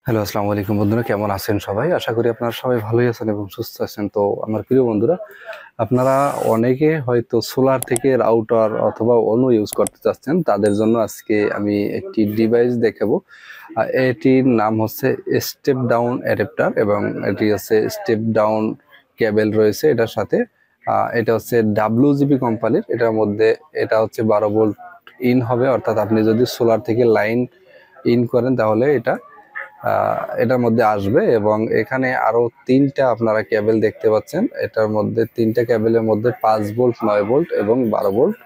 Hello, আসসালামু আলাইকুম বন্ধুরা, কেমন আছেন সবাই? আশা করি আপনারা সবাই ভালোই আছেন এবং সুস্থ আছেন। তো আমার প্রিয় বন্ধুরা, আপনারা অনেকে হয়তো সোলার থেকে রাউটার অথবা অন্য ইউজ করতে চাচ্ছেন। তাদের জন্য আজকে আমি একটি ডিভাইস দেখাবো। এটির নাম হচ্ছে স্টেপ ডাউন অ্যাডাপ্টার এবং এটি হচ্ছে স্টেপ ডাউন কেবল রয়েছে এটার সাথে। এটা হচ্ছে WGB কোম্পানির। এটার মধ্যে এটা হচ্ছে 12 ভোল্ট ইন হবে, অর্থাৎ আপনি যদি সোলার থেকে লাইন ইন করেন তাহলে এটার মধ্যে আসবে। এবং এখানে আরো তিনটা আপনারা কেবল দেখতে পাচ্ছেন। এটার মধ্যে তিনটা কেবলের মধ্যে 5 ভোল্ট, 9 ভোল্ট এবং 12 ভোল্ট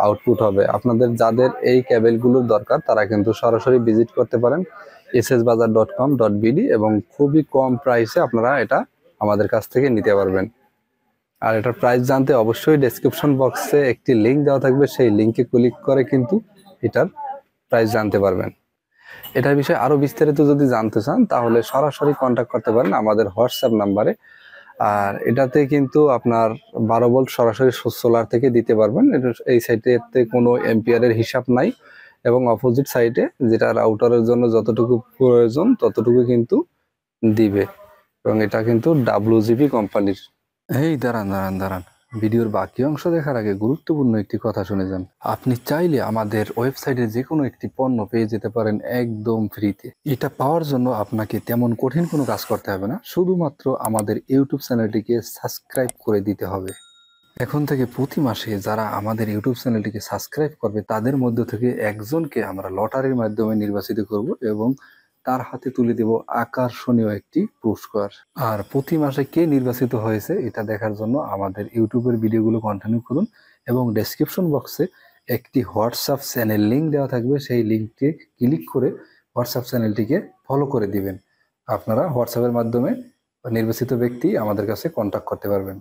আউটপুট হবে। আপনাদের যাদের এই কেবলগুলোর দরকার তারা কিন্তু সরাসরি ভিজিট করতে পারেন ssbazaar.com.bd এবং খুবই কম প্রাইসে আপনারা এটা আমাদের কাছ থেকে নিতে পারবেন। আর এটার প্রাইস জানতে অবশ্যই ডেসক্রিপশন বক্সে একটি লিঙ্ক দেওয়া থাকবে, সেই লিঙ্কে ক্লিক করে কিন্তু এটার প্রাইস জানতে পারবেন। এটার বিষয়ে আরো বিস্তারিত যদি জানতে চান তাহলে সরাসরি কন্ট্যাক্ট করতে পারেন আমাদের হোয়াটসঅ্যাপ নাম্বারে। আর এটাতে কিন্তু আপনার 12 ভোল্ট সরাসরি সোলার থেকে দিতে পারবেন। এই সাইডেতে কোনো এম্পিয়ারের হিসাব নাই এবং অপোজিট সাইডে যেটা রাউটারের জন্য যতটুকু প্রয়োজন ততটুকু কিন্তু দিবে। এবং এটা কিন্তু WGB কোম্পানির। এই দাঁড়ান দাঁড়ান দাঁড়ান, ভিডিওর বাকি অংশ দেখার আগে গুরুত্বপূর্ণ একটি কথা শুনে যান। আপনি চাইলে আমাদের ওয়েবসাইটে যে কোনো একটি পণ্য পেয়ে যেতে পারেন একদম ফ্রিতে। এটা পাওয়ার জন্য আপনাকে তেমন কঠিন কোনো কাজ করতে হবে না, শুধুমাত্র আমাদের ইউটিউব চ্যানেলটিকে সাবস্ক্রাইব করে দিতে হবে। এখন থেকে প্রতি মাসে যারা আমাদের ইউটিউব চ্যানেলটিকে সাবস্ক্রাইব করবে তাদের মধ্য থেকে একজনকে আমরা লটারির মাধ্যমে নির্বাচিত করব এবং তার হাতে তুলে দেব আকর্ষণীয় একটি পুরস্কার। আর প্রতি মাসে কে নির্বাচিত হয়েছে এটা দেখার জন্য আমাদের ইউটিউবের ভিডিওগুলো কন্টিনিউ করুন এবং ডেসক্রিপশন বক্সে একটি হোয়াটসঅ্যাপ চ্যানেল লিঙ্ক দেওয়া থাকবে, সেই লিঙ্কটি ক্লিক করে হোয়াটসঅ্যাপ চ্যানেলটিকে ফলো করে দিবেন। আপনারা হোয়াটসঅ্যাপের মাধ্যমে নির্বাচিত ব্যক্তি আমাদের কাছে কন্ট্যাক্ট করতে পারবেন।